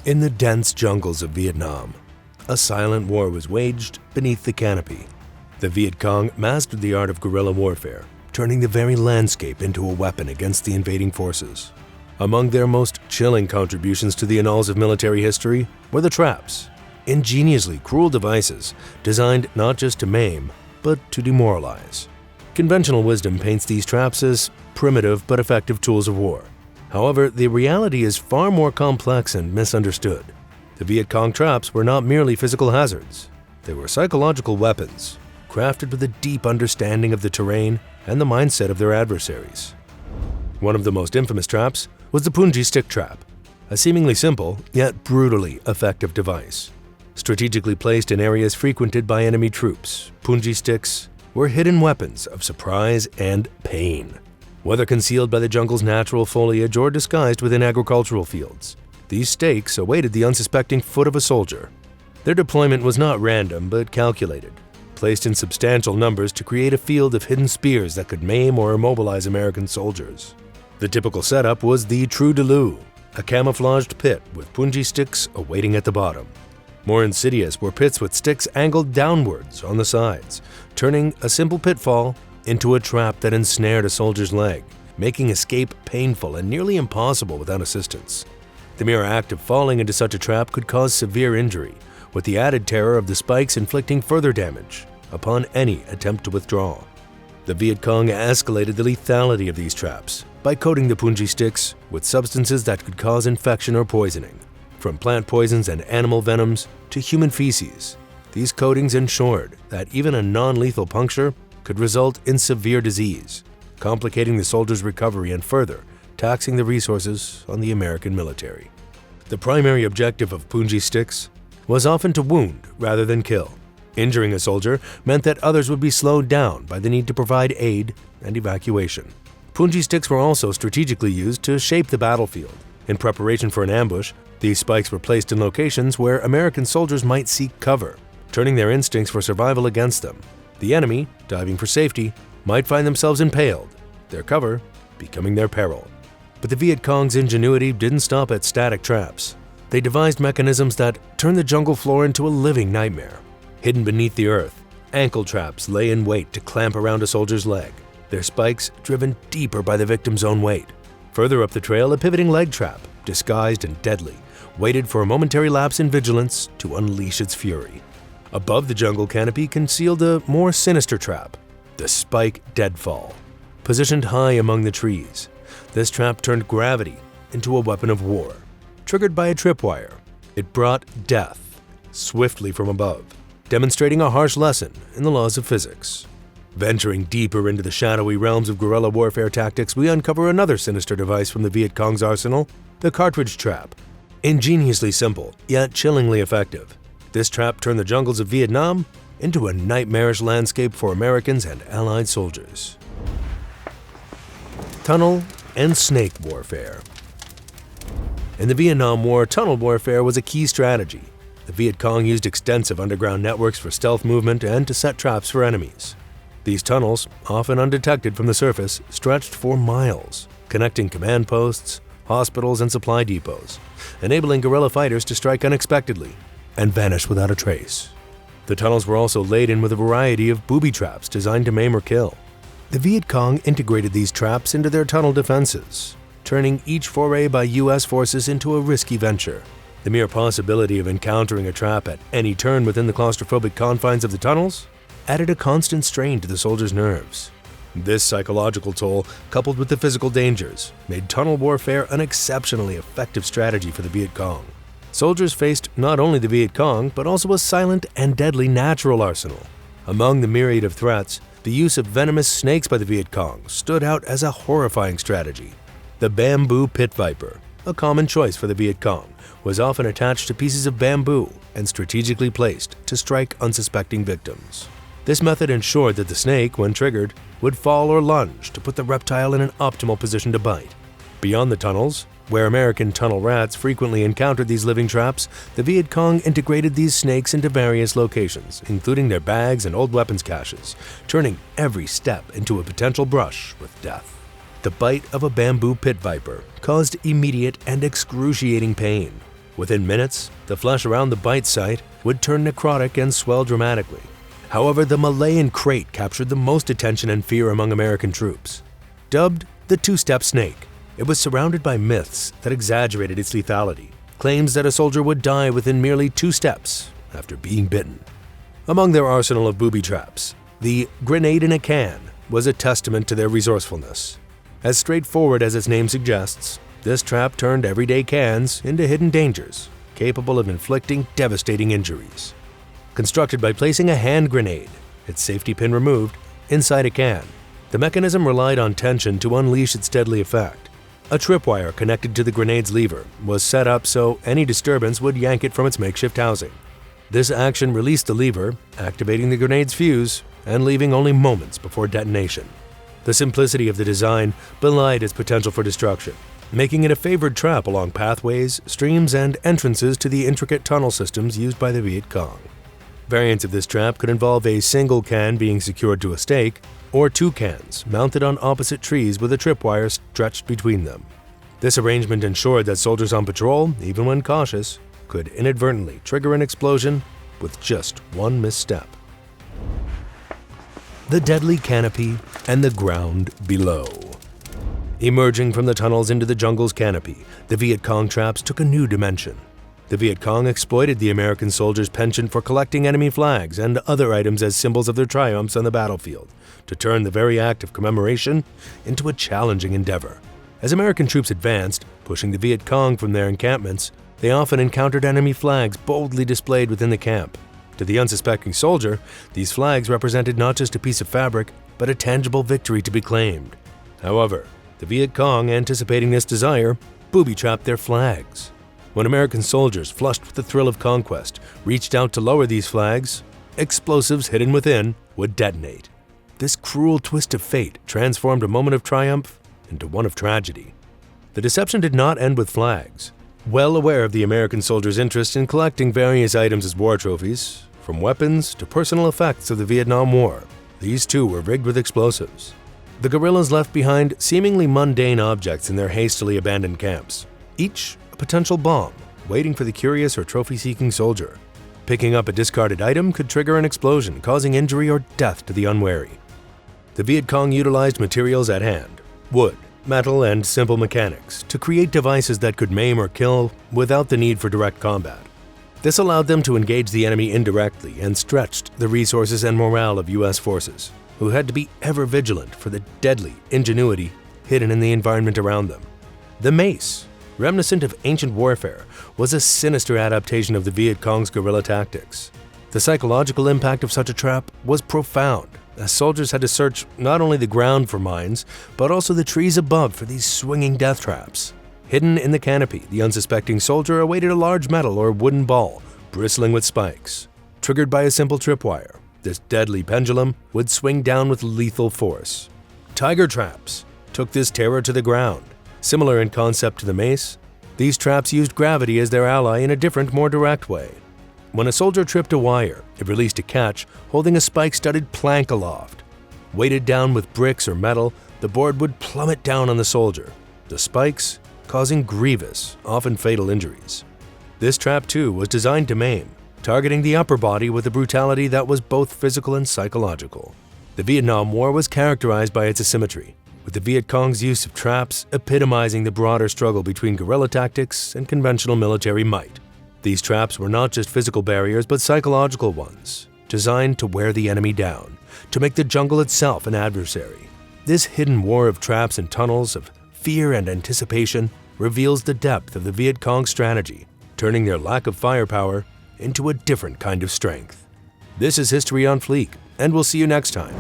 In the dense jungles of Vietnam, a silent war was waged beneath the canopy. The Viet Cong mastered the art of guerrilla warfare, turning the very landscape into a weapon against the invading forces. Among their most chilling contributions to the annals of military history were the traps, ingeniously cruel devices designed not just to maim, but to demoralize. Conventional wisdom paints these traps as primitive but effective tools of war. However, the reality is far more complex and misunderstood. The Vietcong traps were not merely physical hazards. They were psychological weapons, crafted with a deep understanding of the terrain and the mindset of their adversaries. One of the most infamous traps was the punji stick trap, a seemingly simple yet brutally effective device. Strategically placed in areas frequented by enemy troops, punji sticks were hidden weapons of surprise and pain. Whether concealed by the jungle's natural foliage or disguised within agricultural fields, these stakes awaited the unsuspecting foot of a soldier. Their deployment was not random but calculated, placed in substantial numbers to create a field of hidden spears that could maim or immobilize American soldiers. The typical setup was the trou de loup, a camouflaged pit with punji sticks awaiting at the bottom. More insidious were pits with sticks angled downwards on the sides, turning a simple pitfall into a trap that ensnared a soldier's leg, making escape painful and nearly impossible without assistance. The mere act of falling into such a trap could cause severe injury, with the added terror of the spikes inflicting further damage upon any attempt to withdraw. The Viet Cong escalated the lethality of these traps by coating the punji sticks with substances that could cause infection or poisoning. From plant poisons and animal venoms to human feces, these coatings ensured that even a non-lethal puncture could result in severe disease, complicating the soldier's recovery and further taxing the resources on the American military. The primary objective of punji sticks was often to wound rather than kill. Injuring a soldier meant that others would be slowed down by the need to provide aid and evacuation. Punji sticks were also strategically used to shape the battlefield. In preparation for an ambush, these spikes were placed in locations where American soldiers might seek cover, turning their instincts for survival against them. The enemy, diving for safety, might find themselves impaled, their cover becoming their peril. But the Viet Cong's ingenuity didn't stop at static traps. They devised mechanisms that turned the jungle floor into a living nightmare. Hidden beneath the earth, ankle traps lay in wait to clamp around a soldier's leg, their spikes driven deeper by the victim's own weight. Further up the trail, a pivoting leg trap, disguised and deadly, waited for a momentary lapse in vigilance to unleash its fury. Above the jungle canopy concealed a more sinister trap, the spike deadfall. Positioned high among the trees, this trap turned gravity into a weapon of war. Triggered by a tripwire, it brought death swiftly from above, demonstrating a harsh lesson in the laws of physics. Venturing deeper into the shadowy realms of guerrilla warfare tactics, we uncover another sinister device from the Viet Cong's arsenal, the cartridge trap. Ingeniously simple, yet chillingly effective, this trap turned the jungles of Vietnam into a nightmarish landscape for Americans and Allied soldiers. Tunnel and snake warfare. In the Vietnam War, tunnel warfare was a key strategy. The Viet Cong used extensive underground networks for stealth movement and to set traps for enemies. These tunnels, often undetected from the surface, stretched for miles, connecting command posts, hospitals, and supply depots, enabling guerrilla fighters to strike unexpectedly and vanish without a trace. The tunnels were also laden with a variety of booby traps designed to maim or kill. The Viet Cong integrated these traps into their tunnel defenses, turning each foray by U.S. forces into a risky venture. The mere possibility of encountering a trap at any turn within the claustrophobic confines of the tunnels added a constant strain to the soldiers' nerves. This psychological toll, coupled with the physical dangers, made tunnel warfare an exceptionally effective strategy for the Viet Cong. Soldiers faced not only the Viet Cong, but also a silent and deadly natural arsenal. Among the myriad of threats, the use of venomous snakes by the Viet Cong stood out as a horrifying strategy. The bamboo pit viper, a common choice for the Viet Cong, was often attached to pieces of bamboo and strategically placed to strike unsuspecting victims. This method ensured that the snake, when triggered, would fall or lunge to put the reptile in an optimal position to bite. Beyond the tunnels, where American tunnel rats frequently encountered these living traps, the Viet Cong integrated these snakes into various locations, including their bags and old weapons caches, turning every step into a potential brush with death. The bite of a bamboo pit viper caused immediate and excruciating pain. Within minutes, the flesh around the bite site would turn necrotic and swell dramatically. However, the Malayan crate captured the most attention and fear among American troops. Dubbed the two-step snake, it was surrounded by myths that exaggerated its lethality, claims that a soldier would die within merely 2 steps after being bitten. Among their arsenal of booby traps, the grenade in a can was a testament to their resourcefulness. As straightforward as its name suggests, this trap turned everyday cans into hidden dangers, capable of inflicting devastating injuries. Constructed by placing a hand grenade, its safety pin removed, inside a can, the mechanism relied on tension to unleash its deadly effect. A tripwire connected to the grenade's lever was set up so any disturbance would yank it from its makeshift housing. This action released the lever, activating the grenade's fuse and leaving only moments before detonation. The simplicity of the design belied its potential for destruction, making it a favored trap along pathways, streams, and entrances to the intricate tunnel systems used by the Viet Cong. Variants of this trap could involve a single can being secured to a stake, or 2 cans mounted on opposite trees with a tripwire stretched between them. This arrangement ensured that soldiers on patrol, even when cautious, could inadvertently trigger an explosion with just one misstep. The deadly canopy and the ground below. Emerging from the tunnels into the jungle's canopy, the Vietcong traps took a new dimension. The Viet Cong exploited the American soldiers' penchant for collecting enemy flags and other items as symbols of their triumphs on the battlefield, to turn the very act of commemoration into a challenging endeavor. As American troops advanced, pushing the Viet Cong from their encampments, they often encountered enemy flags boldly displayed within the camp. To the unsuspecting soldier, these flags represented not just a piece of fabric, but a tangible victory to be claimed. However, the Viet Cong, anticipating this desire, booby-trapped their flags. When American soldiers, flushed with the thrill of conquest, reached out to lower these flags, explosives hidden within would detonate. This cruel twist of fate transformed a moment of triumph into one of tragedy. The deception did not end with flags. Well aware of the American soldiers' interest in collecting various items as war trophies, from weapons to personal effects of the Vietnam War, these too were rigged with explosives. The guerrillas left behind seemingly mundane objects in their hastily abandoned camps, each a potential bomb waiting for the curious or trophy-seeking soldier. Picking up a discarded item could trigger an explosion, causing injury or death to the unwary. The Viet Cong utilized materials at hand, wood, metal, and simple mechanics, to create devices that could maim or kill without the need for direct combat. This allowed them to engage the enemy indirectly and stretched the resources and morale of U.S. forces, who had to be ever vigilant for the deadly ingenuity hidden in the environment around them. The mace, reminiscent of ancient warfare, was a sinister adaptation of the Viet Cong's guerrilla tactics. The psychological impact of such a trap was profound, as soldiers had to search not only the ground for mines, but also the trees above for these swinging death traps. Hidden in the canopy, the unsuspecting soldier awaited a large metal or wooden ball, bristling with spikes. Triggered by a simple tripwire, this deadly pendulum would swing down with lethal force. Tiger traps took this terror to the ground. Similar in concept to the mace, these traps used gravity as their ally in a different, more direct way. When a soldier tripped a wire, it released a catch holding a spike-studded plank aloft. Weighted down with bricks or metal, the board would plummet down on the soldier, the spikes causing grievous, often fatal injuries. This trap, too, was designed to maim, targeting the upper body with a brutality that was both physical and psychological. The Vietnam War was characterized by its asymmetry, with the Viet Cong's use of traps epitomizing the broader struggle between guerrilla tactics and conventional military might. These traps were not just physical barriers, but psychological ones, designed to wear the enemy down, to make the jungle itself an adversary. This hidden war of traps and tunnels, of fear and anticipation, reveals the depth of the Viet Cong strategy, turning their lack of firepower into a different kind of strength. This is History on Fleek, and we'll see you next time.